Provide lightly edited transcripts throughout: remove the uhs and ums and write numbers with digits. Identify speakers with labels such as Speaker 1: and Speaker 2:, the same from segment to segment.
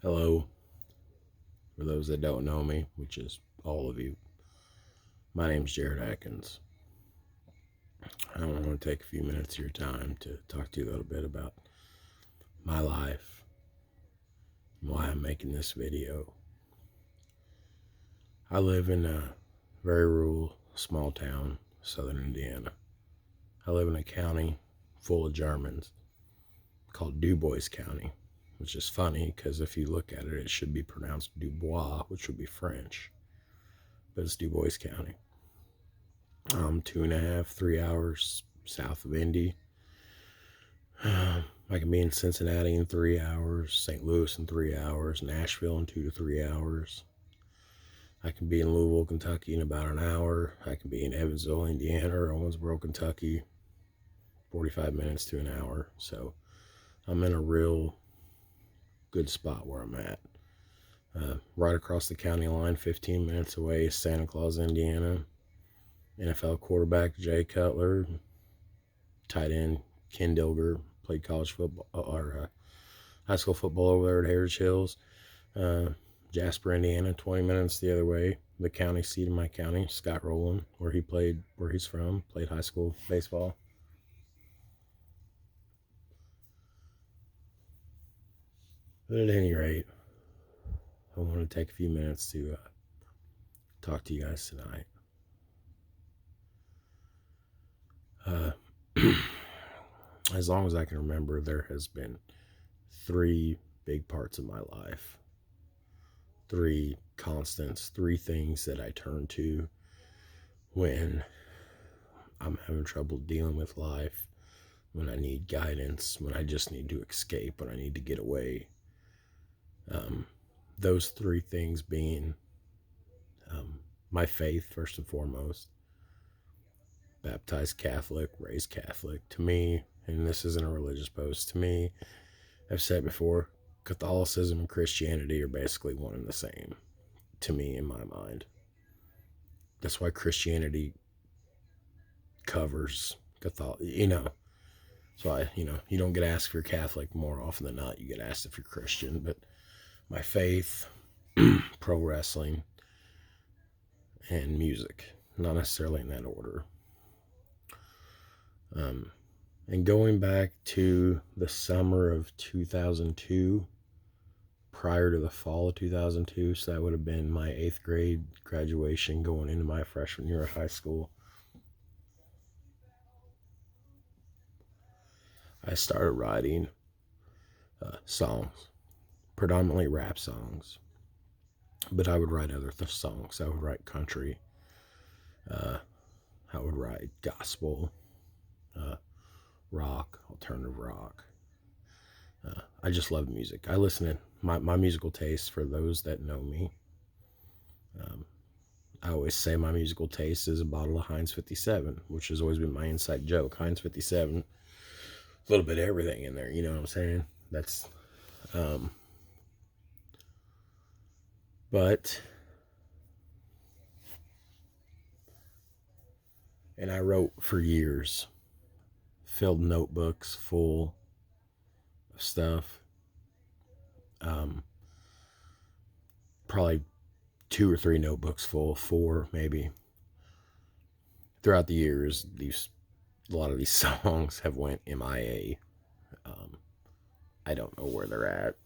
Speaker 1: Hello, for those that don't know me, which is all of you. My name's Jared Atkins. I want to take a few minutes of your time to talk to you a little bit about my life and why I'm making this video. I live in a very rural, small town, southern Indiana. I live in a county full of Germans called Dubois County, which is funny because if you look at it, it should be pronounced Dubois, which would be French, but it's Dubois County. 2.5, 3 hours south of Indy. I can be in Cincinnati in 3 hours, St. Louis in 3 hours, Nashville in 2 to 3 hours. I can be in Louisville, Kentucky in about an hour. I can be in Evansville, Indiana, or Owensboro, Kentucky, 45 minutes to an hour. So I'm in a real good spot where I'm at. Right across the county line, 15 minutes away, is Santa Claus, Indiana. NFL quarterback Jay Cutler, tight end Ken Dilger, played college football or high school football over there at Heritage Hills. Jasper, Indiana, 20 minutes the other way. The county seat of my county, Scott Rowland, where he's from, played high school baseball. But at any rate, I want to take a few minutes to talk to you guys tonight. As long as I can remember, there has been 3 big parts of my life. 3 constants, 3 things that I turn to when I'm having trouble dealing with life, when I need guidance, when I just need to escape, when I need to get away. Those 3 things being my faith, first and foremost. Baptized Catholic, raised Catholic. To me, and this isn't a religious post, to me, I've said before, Catholicism and Christianity are basically one and the same, to me, in my mind. That's why Christianity covers Catholic, So you don't get asked if you're Catholic more often than not. You get asked if you're Christian. But my faith, pro wrestling, and music, not necessarily in that order. And going back to the summer of 2002, prior to the fall of 2002, so that would have been my 8th grade graduation going into my freshman year of high school, I started writing songs, predominantly rap songs, but I would write other songs. I would write country, I would write gospel, rock, alternative rock. I just love music. I listen to my musical taste, for those that know me. I always say my musical taste is a bottle of Heinz 57, which has always been my inside joke. Heinz 57, a little bit of everything in there, you know what I'm saying? That's, and I wrote for years, filled notebooks full of stuff. Probably 2 or 3 notebooks full, 4 maybe. Throughout the years, a lot of these songs have went MIA. I don't know where they're at.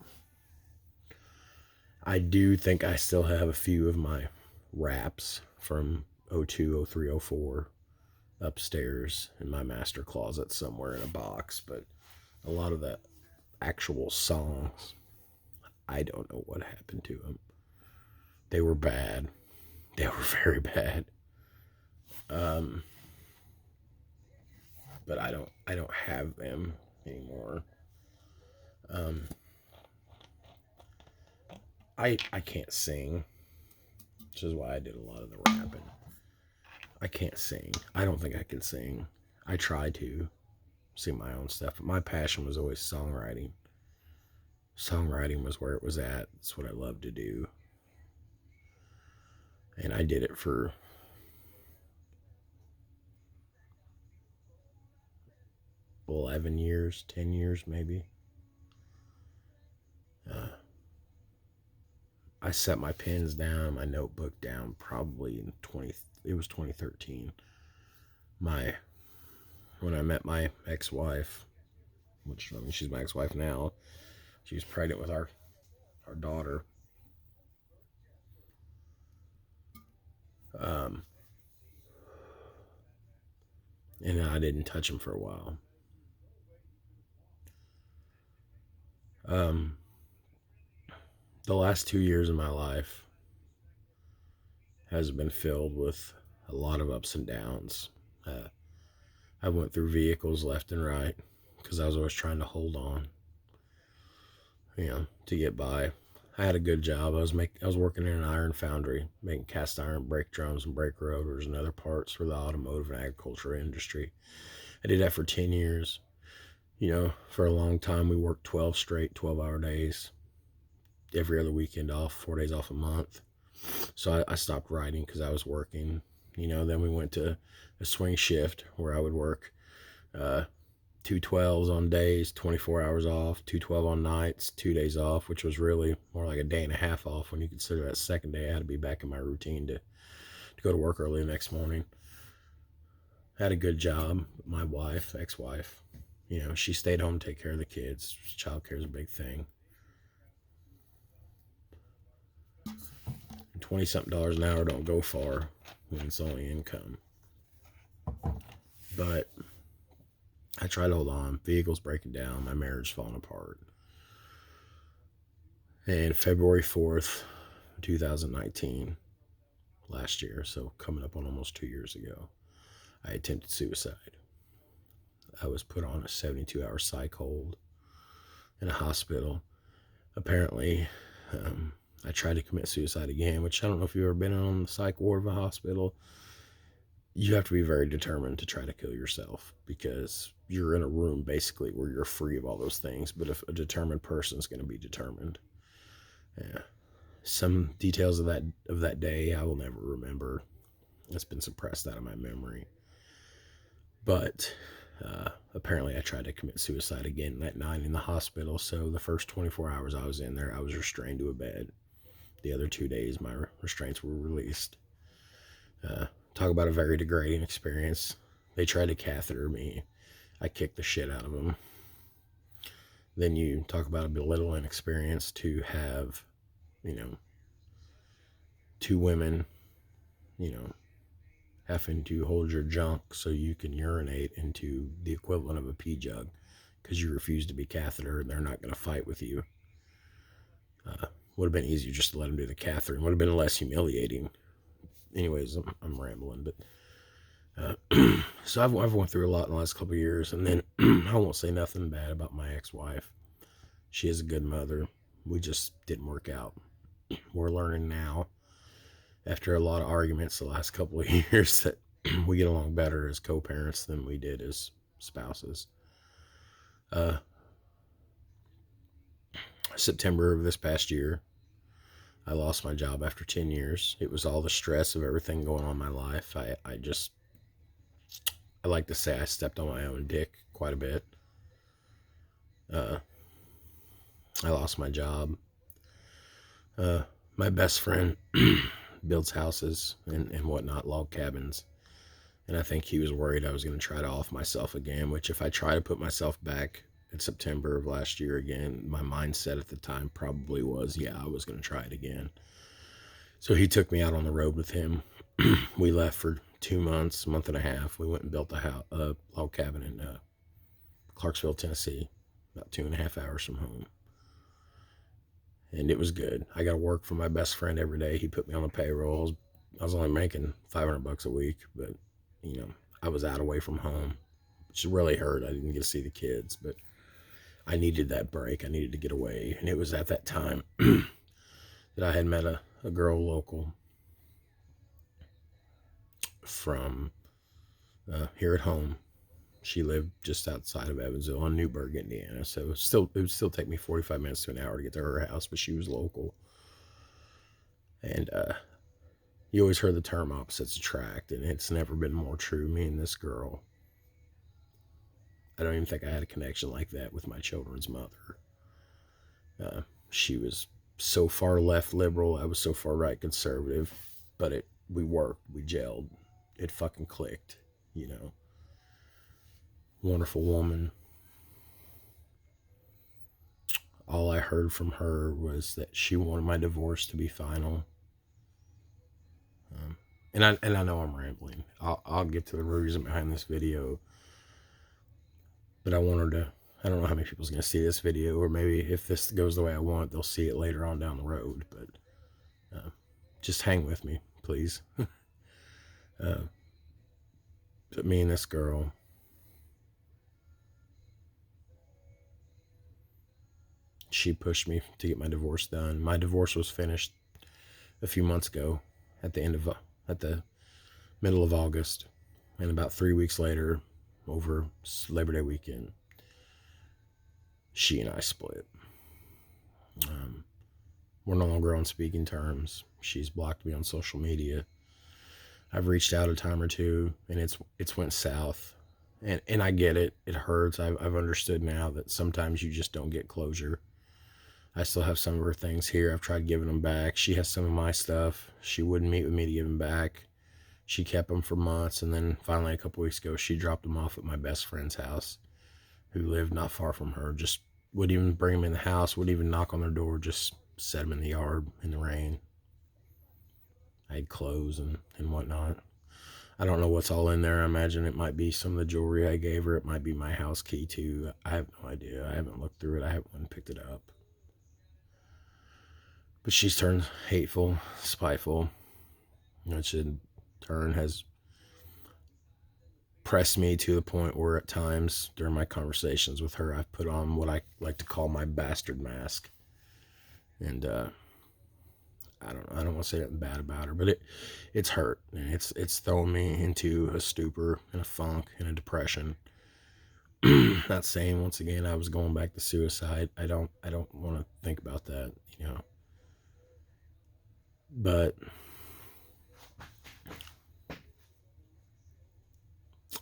Speaker 1: I do think I still have a few of my raps from 02, 03, 04 upstairs in my master closet somewhere in a box, but a lot of the actual songs, I don't know what happened to them. They were bad. They were very bad. But I don't have them anymore. I can't sing, which is why I did a lot of the rapping. I can't sing. I don't think I can sing. I try to sing my own stuff, but my passion was always songwriting. Songwriting was where it was at. It's what I love to do. And I did it for 11 years, 10 years maybe. I set my pens down, my notebook down probably in it was 2013. When I met my ex-wife, which, I mean, she's my ex-wife now. She was pregnant with our daughter. Um, and I didn't touch him for a while. Um, the last 2 years of my life has been filled with a lot of ups and downs. I went through vehicles left and right because I was always trying to hold on, to get by. I had a good job. I was working in an iron foundry, making cast iron brake drums and brake rotors and other parts for the automotive and agriculture industry. I did that for 10 years. For a long time, we worked 12 straight 12-hour days, every other weekend off, 4 days off a month. So I stopped writing because I was working. Then we went to a swing shift where I would work 2 12s on days, 24 hours off, 2 12 on nights, 2 days off, which was really more like a day and a half off when you consider that second day I had to be back in my routine to go to work early the next morning. I had a good job. My wife, ex-wife, she stayed home to take care of the kids. Child care is a big thing. 20-something dollars an hour don't go far when it's only income. But I try to hold on. Vehicle's breaking down. My marriage falling apart. And February 4th, 2019, last year, so coming up on almost 2 years ago, I attempted suicide. I was put on a 72-hour psych hold in a hospital. Apparently, I tried to commit suicide again, which I don't know if you've ever been on the psych ward of a hospital. You have to be very determined to try to kill yourself because you're in a room basically where you're free of all those things. But if a determined person is going to be determined, yeah. Some details of that day I will never remember. It's been suppressed out of my memory. But apparently I tried to commit suicide again that night in the hospital. So the first 24 hours I was in there, I was restrained to a bed. The other 2 days, my restraints were released. Talk about a very degrading experience. They tried to catheter me. I kicked the shit out of them. Then you talk about a belittling experience to have, 2 women, having to hold your junk so you can urinate into the equivalent of a pee jug because you refuse to be cathetered and they're not going to fight with you. Would have been easier just to let them do the cathetering. Would have been less humiliating. Anyways, I'm rambling, but so I've went through a lot in the last couple of years, and then I won't say nothing bad about my ex-wife. She is a good mother. We just didn't work out. We're learning now, after a lot of arguments the last couple of years, that we get along better as co-parents than we did as spouses. September of this past year, I lost my job after 10 years. It was all the stress of everything going on in my life. I like to say I stepped on my own dick quite a bit. I lost my job. My best friend builds houses and whatnot, log cabins. And I think he was worried I was going to try to off myself again, which if I try to put myself back in September of last year again, my mindset at the time probably was, yeah, I was going to try it again. So he took me out on the road with him. We left for 2 months, a month and a half. We went and built a log cabin in Clarksville, Tennessee, about 2.5 hours from home. And it was good. I got to work for my best friend every day. He put me on the payroll. I was only making $500 a week, but I was out away from home, which really hurt. I didn't get to see the kids, but I needed that break. I needed to get away. And it was at that time that I had met a girl local from here at home. She lived just outside of Evansville on Newburgh, Indiana. So it would still take me 45 minutes to an hour to get to her house, but she was local. And you always heard the term opposites attract, and it's never been more true. Me and this girl, I don't even think I had a connection like that with my children's mother. She was so far left liberal, I was so far right conservative, but we worked, we gelled, it fucking clicked, you know. Wonderful woman. All I heard from her was that she wanted my divorce to be final. And I know I'm rambling. I'll get to the reason behind this video, but I want her to. I don't know how many people's gonna see this video, or maybe if this goes the way I want, they'll see it later on down the road. But just hang with me, please. But me and this girl, she pushed me to get my divorce done. My divorce was finished a few months ago, at the middle of August, and about 3 weeks later, over Labor Day weekend, she and I split. We're no longer on speaking terms. She's blocked me on social media. I've reached out a time or two, and it's went south. And I get it. It hurts. I've understood now that sometimes you just don't get closure. I still have some of her things here. I've tried giving them back. She has some of my stuff. She wouldn't meet with me to give them back. She kept them for months, and then finally a couple weeks ago, she dropped them off at my best friend's house, who lived not far from her. Just wouldn't even bring them in the house, wouldn't even knock on their door, just set them in the yard in the rain. I had clothes and whatnot. I don't know what's all in there. I imagine it might be some of the jewelry I gave her. It might be my house key too. I have no idea. I haven't looked through it. I haven't picked it up. But she's turned hateful, spiteful, which in turn has pressed me to the point where at times during my conversations with her, I've put on what I like to call my bastard mask. And I don't want to say nothing bad about her, but it's hurt, and it's thrown me into a stupor and a funk and a depression. Not saying once again I was going back to suicide. I don't want to think about that, you know. But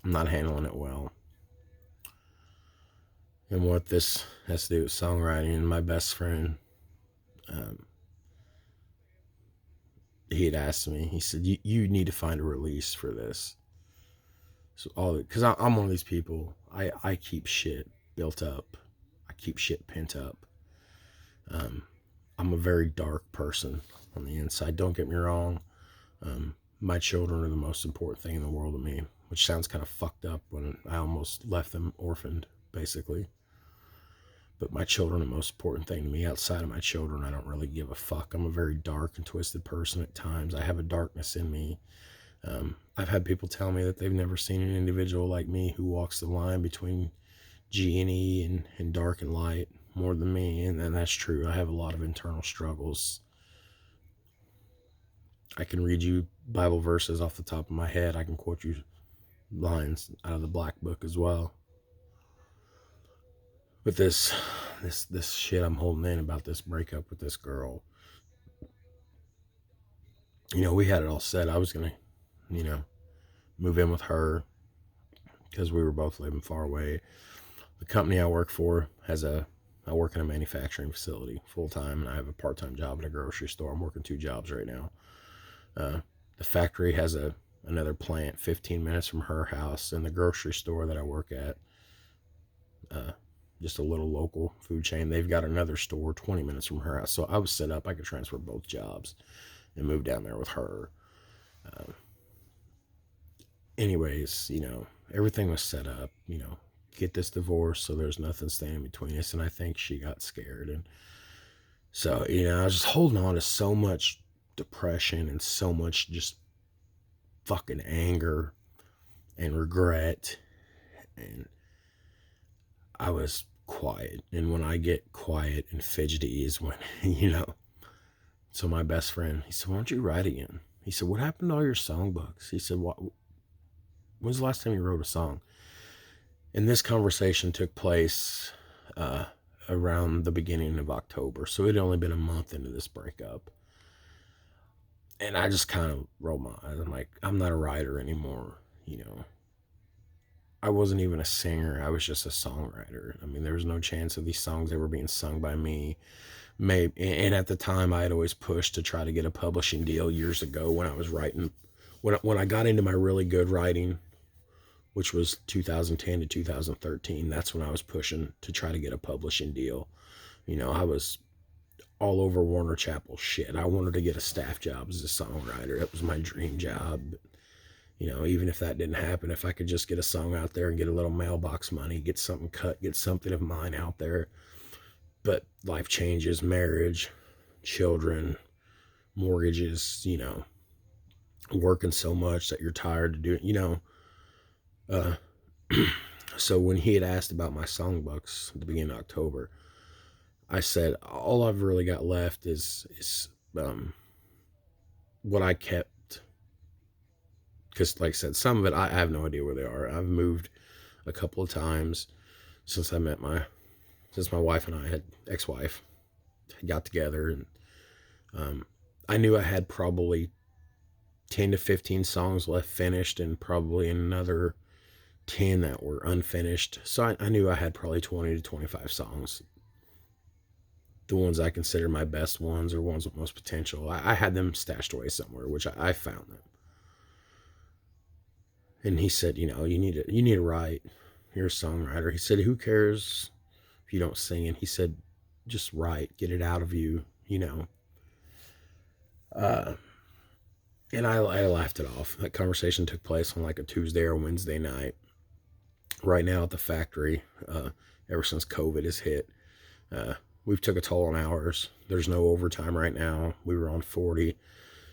Speaker 1: I'm not handling it well. And what this has to do with songwriting, and my best friend, he had asked me, he said, you need to find a release for this. So because I'm one of these people, I keep shit built up. I keep shit pent up. I'm a very dark person on the inside. Don't get me wrong. My children are the most important thing in the world to me, which sounds kind of fucked up when I almost left them orphaned, basically. But my children are the most important thing to me. Outside of my children, I don't really give a fuck. I'm a very dark and twisted person at times. I have a darkness in me. I've had people tell me that they've never seen an individual like me who walks the line between G and E and dark and light more than me, and that's true. I have a lot of internal struggles. I can read you Bible verses off the top of my head. I can quote you lines out of the Black Book as well. But this shit I'm holding in about this breakup with this girl, you know, we had it all set. I was gonna, you know, move in with her because we were both living far away. The company I work for I work in a manufacturing facility full time, and I have a part-time job at a grocery store. I'm working 2 jobs right now. The factory has another plant 15 minutes from her house, and the grocery store that I work at, just a little local food chain, they've got another store 20 minutes from her house. So I was set up, I could transfer both jobs and move down there with her. Anyways, you know, everything was set up, you know, get this divorce so there's nothing standing between us. And I think she got scared. And so, you know, I was just holding on to so much depression and so much just fucking anger and regret. And I was quiet. And when I get quiet and fidgety is when, you know. So my best friend, he said, why don't you write again? He said, what happened to all your songbooks? He said, when's the last time you wrote a song? And this conversation took place around the beginning of October. So it had only been a month into this breakup. And I just kind of rolled my eyes. I'm like, I'm not a writer anymore, you know. I wasn't even a singer. I was just a songwriter. I mean, there was no chance of these songs ever being sung by me. maybe. And at the time, I had always pushed to try to get a publishing deal years ago when I was writing. When I got into my really good writing, which was 2010 to 2013, that's when I was pushing to try to get a publishing deal. I was all over Warner Chappell shit. I wanted to get a staff job as a songwriter. That was my dream job. Even if that didn't happen, if I could just get a song out there and get a little mailbox money, get something cut, get something of mine out there. But life changes, marriage, children, mortgages, working so much that you're tired to do it, so when he had asked about my songbooks at the beginning of October, I said, all I've really got left is what I kept. Because like I said, some of it, I have no idea where they are. I've moved a couple of times since my wife and I ex-wife got together. And I knew I had probably 10 to 15 songs left finished and probably another 10 that were unfinished. So I knew I had probably 20 to 25 songs. The ones I consider my best ones or ones with most potential. I had them stashed away somewhere, which I found them. And he said, you need to write. You're a songwriter. He said, who cares if you don't sing? And he said, just write, get it out of you, And I laughed it off. That conversation took place on like a Tuesday or Wednesday night. Right now at the factory, ever since COVID has hit, we've took a toll on hours. There's no overtime right now. We were on 40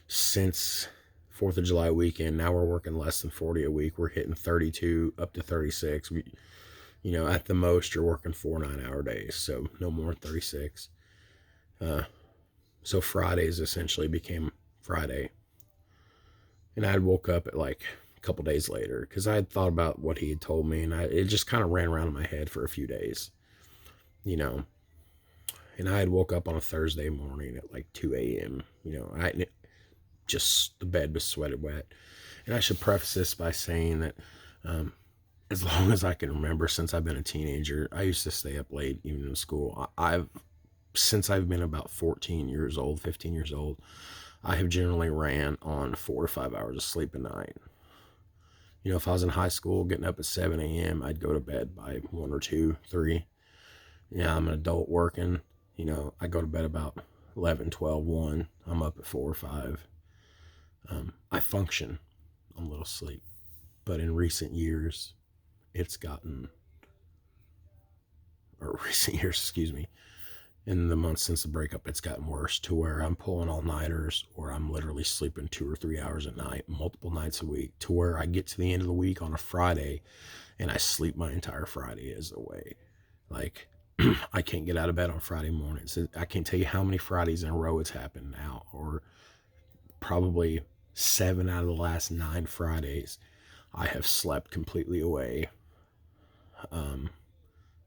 Speaker 1: since 4th of July weekend. Now we're working less than 40 a week. We're hitting 32 up to 36. At the most you're working 4 9-hour days, so no more than 36. So Fridays essentially became Friday. And I woke up at like a couple days later because I had thought about what he had told me, and it just kind of ran around in my head for a few days, And I had woke up on a Thursday morning at like 2 a.m. The bed was sweated wet. And I should preface this by saying that as long as I can remember, since I've been a teenager, I used to stay up late even in school. Since I've been about 15 years old, I have generally ran on 4 to 5 hours of sleep a night. If I was in high school, getting up at 7 a.m., I'd go to bed by 1 or 2, 3. I'm an adult working. I go to bed about 11, 12, 1. I'm up at 4 or 5. I function on little sleep. But in recent years, in the months since the breakup, it's gotten worse to where I'm pulling all-nighters, or I'm literally sleeping 2 or 3 hours a night, multiple nights a week, to where I get to the end of the week on a Friday and I sleep my entire Friday as away. Like, I can't get out of bed on Friday mornings. I can't tell you how many Fridays in a row it's happened now, or probably 7 out of the last 9 Fridays I have slept completely away.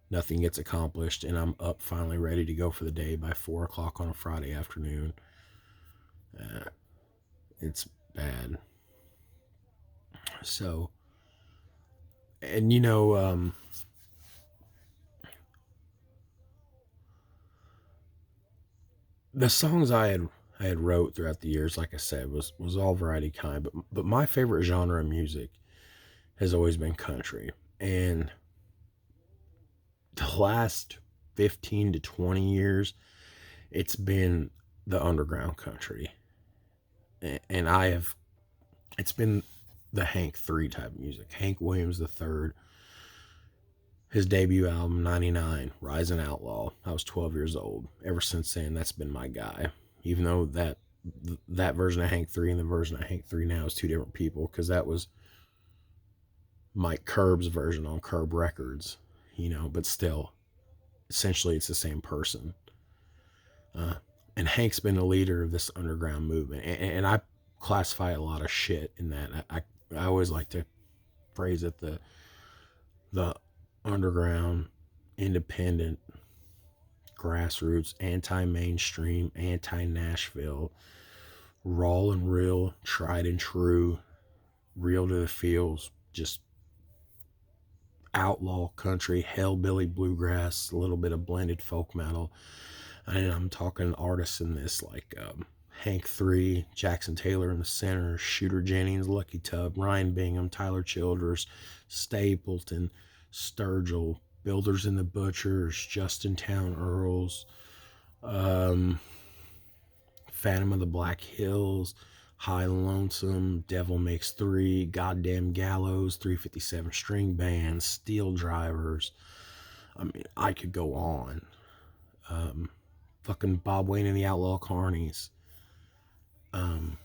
Speaker 1: Nothing gets accomplished, and I'm up finally ready to go for the day by 4 o'clock on a Friday afternoon. It's bad. So, and the songs I had wrote throughout the years, like I said, was all variety kind, but my favorite genre of music has always been country. And the last 15 to 20 years, it's been the underground country. And it's been the Hank 3 type of music. Hank Williams III, his debut album, 99, Rising Outlaw. I was 12 years old. Ever since then, that's been my guy. Even though that version of Hank 3 and the version of Hank 3 now is 2 different people, because that was Mike Curb's version on Curb Records, but still, essentially it's the same person. And Hank's been a leader of this underground movement, and I classify a lot of shit in that. I always like to phrase it the underground, independent, grassroots, anti-mainstream, anti-Nashville, raw and real, tried and true, real to the feels, just outlaw country, hellbilly bluegrass, a little bit of blended folk metal. And I'm talking artists in this like Hank 3, Jackson Taylor in the center, Shooter Jennings, Lucky Tub, Ryan Bingham, Tyler Childers, Stapleton, Sturgill, Builders and the Butchers, Justin Town Earls, Phantom of the Black Hills, High Lonesome, Devil Makes 3, Goddamn Gallows, 357 String Band, Steel Drivers. I mean, I could go on. Fucking Bob Wayne and the Outlaw Carnies. And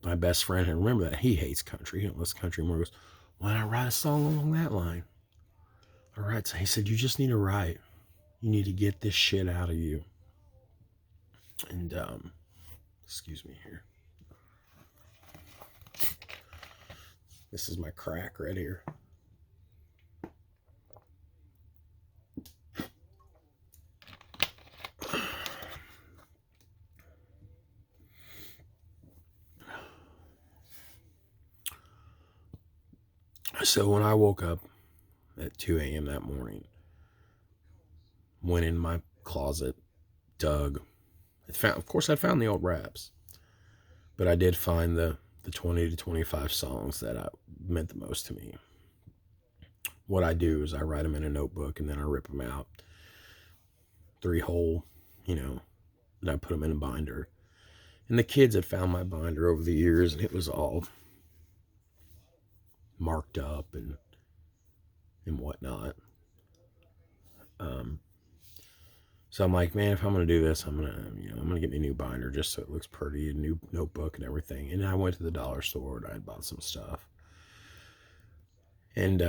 Speaker 1: my best friend, and remember that, he hates country. He don't listen to country more. He goes, why not write a song along that line? All right. So he said, you just need to write. You need to get this shit out of you. And, excuse me here. This is my crack right here. So when I woke up at 2 a.m. that morning, went in my closet, dug. Of course, I found the old raps, but I did find the 20 to 25 songs that meant the most to me. What I do is I write them in a notebook and then I rip them out, 3-hole, and I put them in a binder. And the kids had found my binder over the years, and it was all marked up and whatnot. So I'm like, man, if I'm gonna do this, I'm gonna get me a new binder just so it looks pretty, a new notebook and everything. And I went to the dollar store and I had bought some stuff. And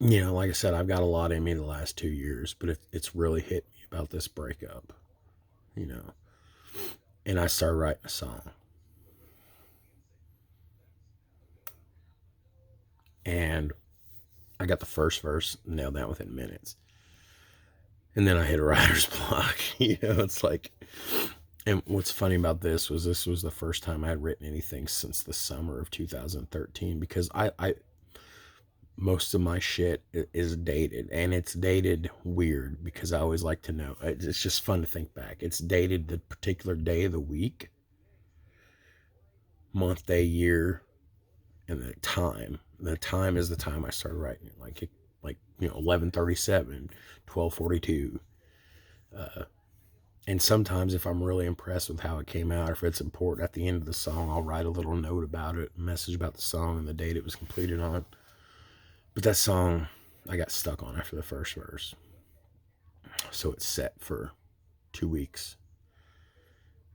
Speaker 1: like I said, I've got a lot in me the last 2 years, but it's really hit me about this breakup, And I started writing a song. And I got the first verse nailed down within minutes. And then I hit a writer's block. It's like, and what's funny about this was the first time I had written anything since the summer of 2013, because I most of my shit is dated, and it's dated weird because I always like to know. It's just fun to think back. It's dated the particular day of the week, month, day, year, and the time. The time is the time I started writing it, like 11:37, 12:42. And sometimes if I'm really impressed with how it came out, or if it's important at the end of the song, I'll write a little note about it, a message about the song and the date it was completed on. But that song, I got stuck on after the first verse. So it's set for 2 weeks.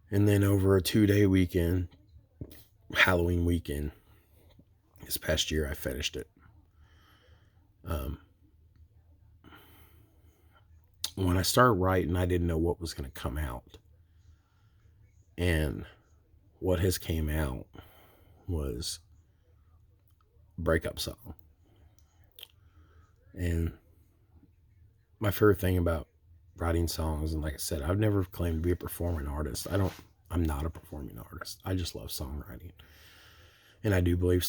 Speaker 1: And then over a 2-day weekend, Halloween weekend, this past year, I finished it. When I started writing, I didn't know what was going to come out. And what has came out was a breakup song. And my favorite thing about writing songs, and like I said, I've never claimed to be a performing artist. I'm not a performing artist. I just love songwriting. And I do believe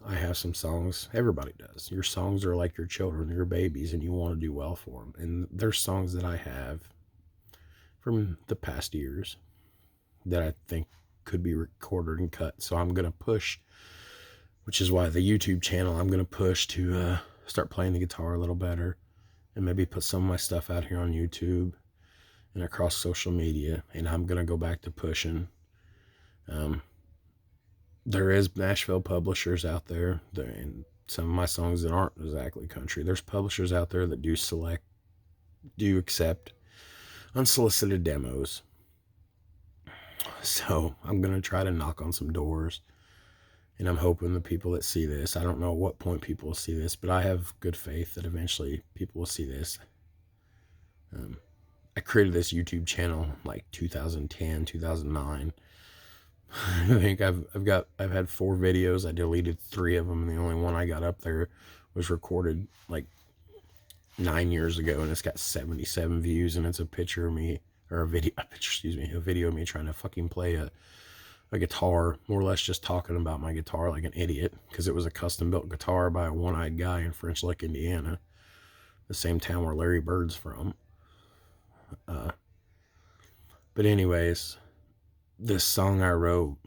Speaker 1: I have some songs, everybody does. Your songs are like your children, your babies, and you want to do well for them. And there's songs that I have from the past years that I think could be recorded and cut. So I'm going to push, which is why the YouTube channel, I'm going to push to start playing the guitar a little better, and maybe put some of my stuff out here on YouTube and across social media. And I'm going to go back to pushing. There is Nashville publishers out there, and some of my songs that aren't exactly country. There's publishers out there that do accept unsolicited demos. So I'm going to try to knock on some doors, and I'm hoping the people that see this, I don't know at what point people will see this, but I have good faith that eventually people will see this. I created this YouTube channel like 2010, 2009. I think I've had 4 videos. I deleted 3 of them, and the only one I got up there was recorded like 9 years ago, and it's got 77 views, and it's a picture of me, or a video of me trying to fucking play a guitar, more or less just talking about my guitar like an idiot, because it was a custom built guitar by a one-eyed guy in French Lick, Indiana. the same town where Larry Bird's from. But anyways, this song I wrote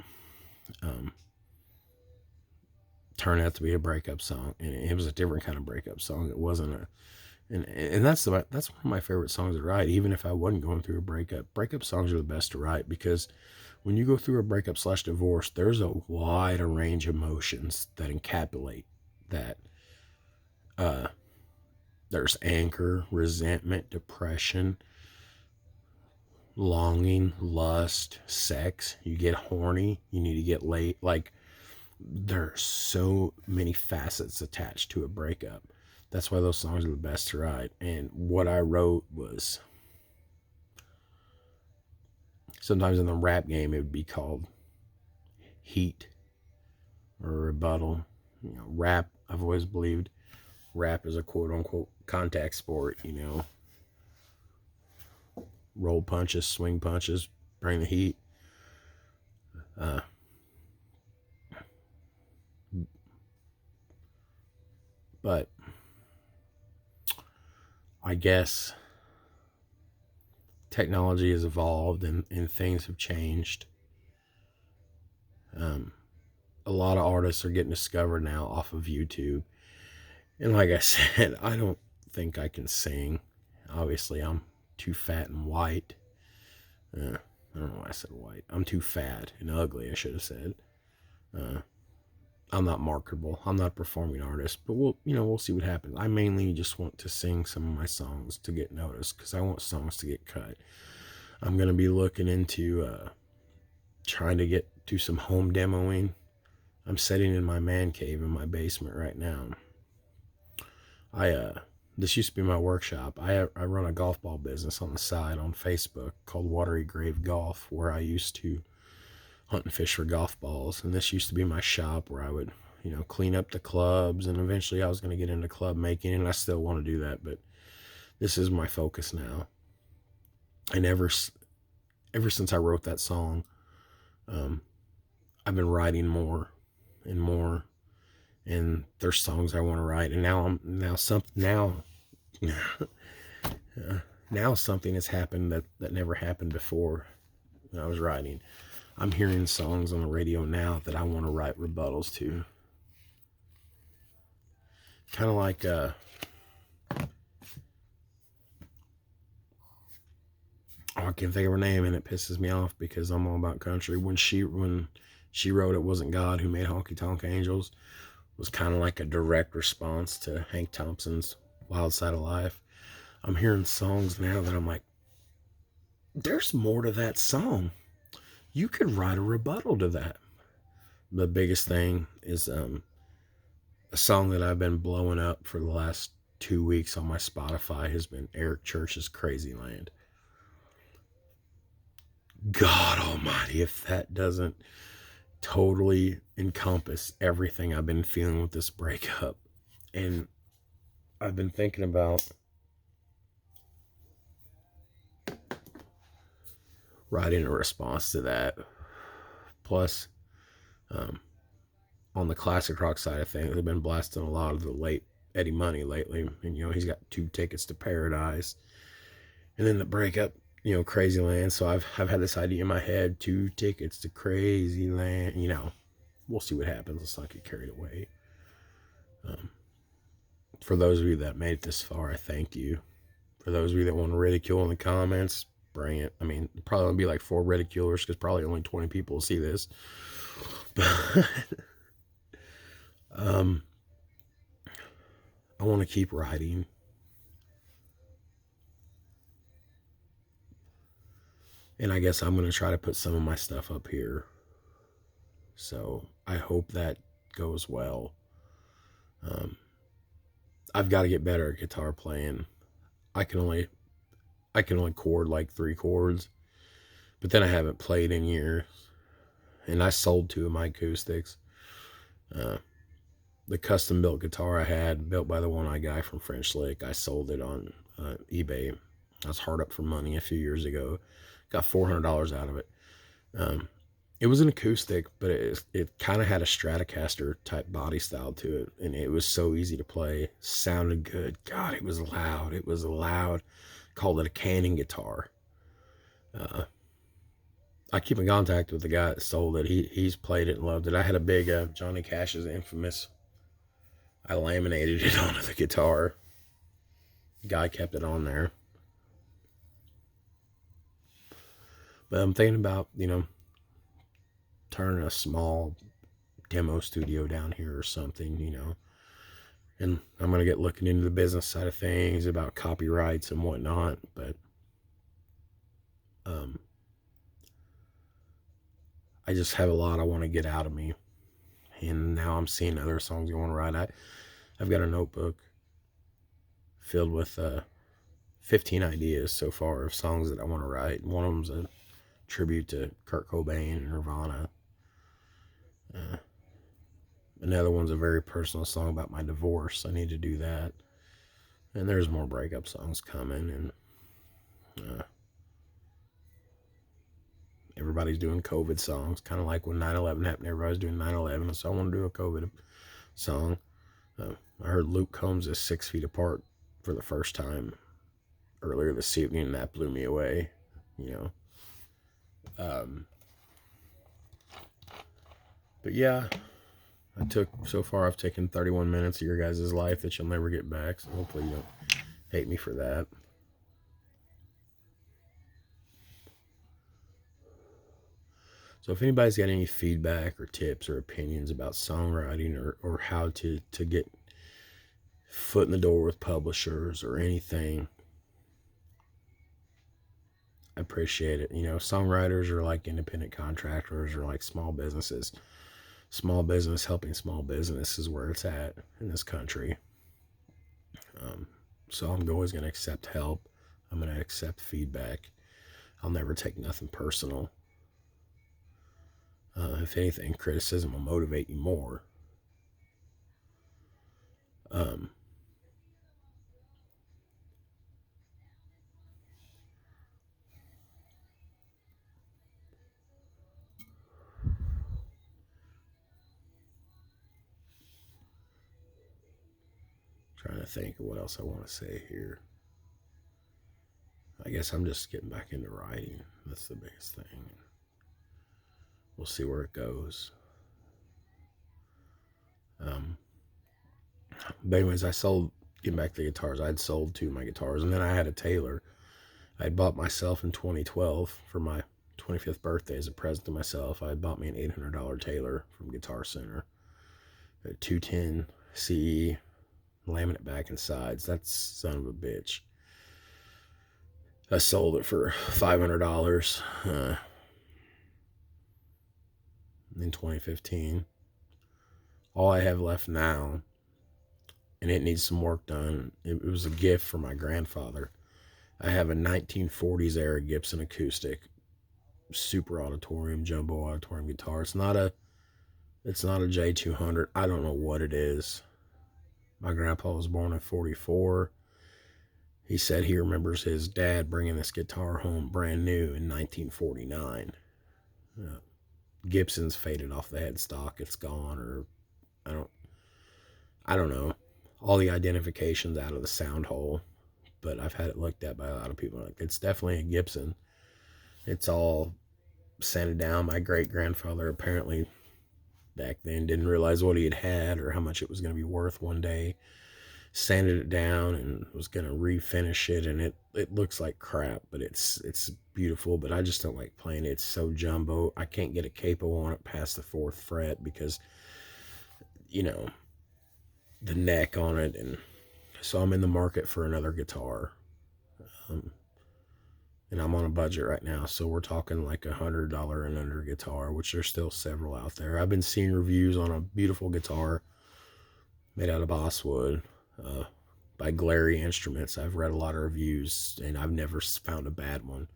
Speaker 1: turned out to be a breakup song, and it was a different kind of breakup song. It wasn't a, and that's one of my favorite songs to write. Even if I wasn't going through a breakup songs are the best to write, because when you go through a breakup / divorce, there's a wide range of emotions that encapsulate that. There's anger, resentment, depression, longing, lust, sex. You get horny, you need to get laid. Like, there are so many facets attached to a breakup. That's why those songs are the best to write. And what I wrote was, sometimes in the rap game it would be called heat or rebuttal. You know, rap, I've always believed rap is a quote unquote contact sport, you know. Roll punches, swing punches, bring the heat. But I guess technology has evolved and things have changed. A lot of artists are getting discovered now off of YouTube. And like I said, I don't think I can sing. Obviously, I'm too fat and white. I don't know why I said white. I'm too fat and ugly, I should have said. I'm not marketable. I'm not a performing artist, but we'll see what happens. I mainly just want to sing some of my songs to get noticed, because I want songs to get cut. I'm going to be looking into trying to get to some home demoing. I'm sitting in my man cave in my basement right now. This used to be my workshop. I run a golf ball business on the side on Facebook called Watery Grave Golf, where I used to hunt and fish for golf balls. And this used to be my shop where I would, clean up the clubs. And eventually I was going to get into club making, and I still want to do that. But this is my focus now. And ever since I wrote that song, I've been writing more and more. And there's songs I want to write. And now something has happened that never happened before when I was writing. I'm hearing songs on the radio now that I want to write rebuttals to. Kind of like I can't think of her name, and it pisses me off because I'm all about country. When she wrote It Wasn't God Who Made Honky Tonk Angels, was kind of like a direct response to Hank Thompson's Wild Side of Life. I'm hearing songs now that I'm like, there's more to that song. You could write a rebuttal to that. The biggest thing is a song that I've been blowing up for the last 2 weeks on my Spotify has been Eric Church's Crazy Land. God almighty, if that doesn't totally encompass everything I've been feeling with this breakup. And I've been thinking about writing a response to that. Plus, on the classic rock side of things, I've been blasting a lot of the late Eddie Money lately. And, he's got 2 Tickets to Paradise. And then the breakup, Crazy Land. So I've had this idea in my head, 2 tickets to Crazy Land. We'll see what happens. Let's not get carried away. For those of you that made it this far, I thank you. For those of you that want to ridicule in the comments, bring it. I mean, probably going to be like 4 ridiculers, because probably only 20 people will see this. I want to keep writing. And I guess I'm going to try to put some of my stuff up here. So I hope that goes well. I've got to get better at guitar playing. I can only chord like 3 chords. But then I haven't played in years. And I sold 2 of my acoustics. The custom built guitar I had, built by the one-eye guy from French Lick, I sold it on eBay. I was hard up for money a few years ago. Got $400 out of it. It was an acoustic, but it kind of had a Stratocaster type body style to it, and it was so easy to play. Sounded good. God, it was loud. It was loud. Called it a canning guitar. Uh, I keep in contact with the guy that sold it. He's played it and loved it. I had a big Johnny Cash's infamous. I laminated it onto the guitar. The guy kept it on there. But I'm thinking about, turning a small demo studio down here or something, And I'm going to get looking into the business side of things about copyrights and whatnot. But I just have a lot I want to get out of me. And now I'm seeing other songs I want to write. I've got a notebook filled with 15 ideas so far of songs that I want to write. One of them's a tribute to Kurt Cobain and Nirvana. Another one's a very personal song about my divorce. I need to do that. And there's more breakup songs coming. And everybody's doing COVID songs. Kind of like when 9/11 happened, everybody's doing 9/11. So I want to do a COVID song. I heard Luke Combs is 6 feet apart for the first time earlier this evening, and that blew me away. But yeah, I've taken 31 minutes of your guys' life that you'll never get back. So hopefully you don't hate me for that. So if anybody's got any feedback or tips or opinions about songwriting or how to get foot in the door with publishers or anything, I appreciate it. Songwriters are like independent contractors or like small businesses. Small business helping small business is where it's at in this country. So I'm always going to accept help. I'm going to accept feedback. I'll never take nothing personal. If anything, criticism will motivate you more. Trying to think of what else I want to say here. I guess I'm just getting back into writing. That's the biggest thing. We'll see where it goes. But anyways, getting back to the guitars, I'd sold 2 of my guitars, and then I had a Taylor. I bought myself in 2012 for my 25th birthday as a present to myself. I bought me an $800 Taylor from Guitar Center. A 210 CE, laminate back and sides. That's son of a bitch. I sold it for $500 in 2015. All I have left now, and it needs some work done. It was a gift from my grandfather. I have a 1940s era Gibson acoustic, super auditorium, jumbo auditorium guitar. It's not a J200. I don't know what it is. My grandpa was born in 44. He said he remembers his dad bringing this guitar home brand new in 1949. Gibson's faded off the headstock. It's gone, or I don't know. All the identification's out of the sound hole, but I've had it looked at by a lot of people. Like, it's definitely a Gibson. It's all sanded down. My great grandfather apparently back then didn't realize what he had or how much it was going to be worth one day. Sanded it down and was going to refinish it, and it looks like crap, but it's beautiful. But I just don't like playing it. It's so jumbo. I can't get a capo on it past the 4th fret because the neck on it, and so I'm in the market for another guitar, and I'm on a budget right now, so we're talking like $100 and under guitar, which there's still several out there. I've been seeing reviews on a beautiful guitar made out of basswood by Glary Instruments. I've read a lot of reviews, and I've never found a bad one.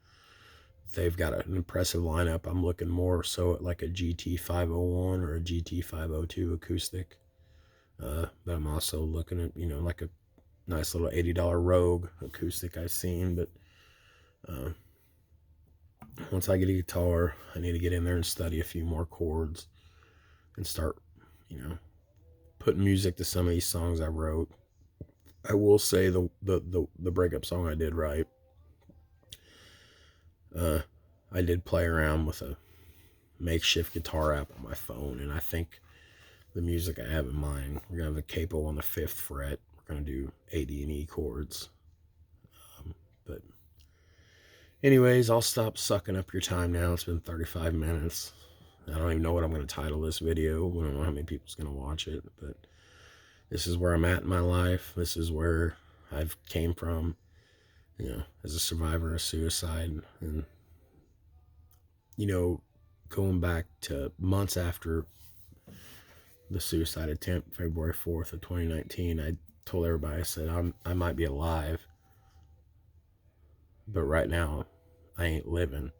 Speaker 1: They've got an impressive lineup. I'm looking more so at like a GT501 or a GT502 acoustic. But I'm also looking at, like a nice little $80 Rogue acoustic I've seen. But once I get a guitar, I need to get in there and study a few more chords and start, putting music to some of these songs I wrote. I will say the breakup song I did write, I did play around with a makeshift guitar app on my phone, and I think the music I have in mind, we're gonna have a capo on the 5th fret. We're gonna do A, D, and E chords. But anyways, I'll stop sucking up your time now. It's been 35 minutes. I don't even know what I'm going to title this video. I don't know how many people's going to watch it, but this is where I'm at in my life. This is where I've came from, as a survivor of suicide. And, going back to months after the suicide attempt, February 4th of 2019, I told everybody, I said, I might be alive, but right now I ain't living.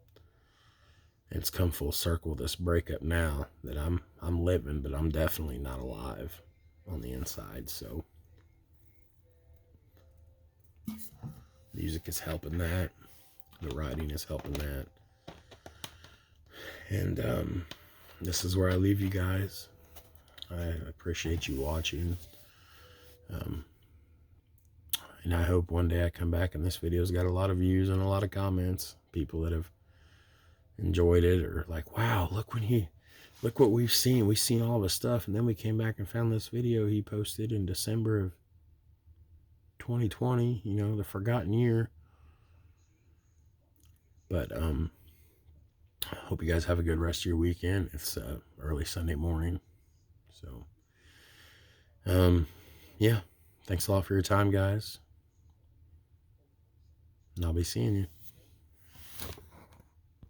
Speaker 1: And it's come full circle, this breakup now, that I'm living, but I'm definitely not alive on the inside. So music is helping that. The writing is helping that. And this is where I leave you guys. I appreciate you watching. And I hope one day I come back and this video's got a lot of views and a lot of comments. People that have enjoyed it, or like, wow, look what we've seen. We've seen all this stuff, and then we came back and found this video he posted in December of 2020, the forgotten year. But I hope you guys have a good rest of your weekend. It's early Sunday morning. So yeah, thanks a lot for your time, guys, and I'll be seeing you.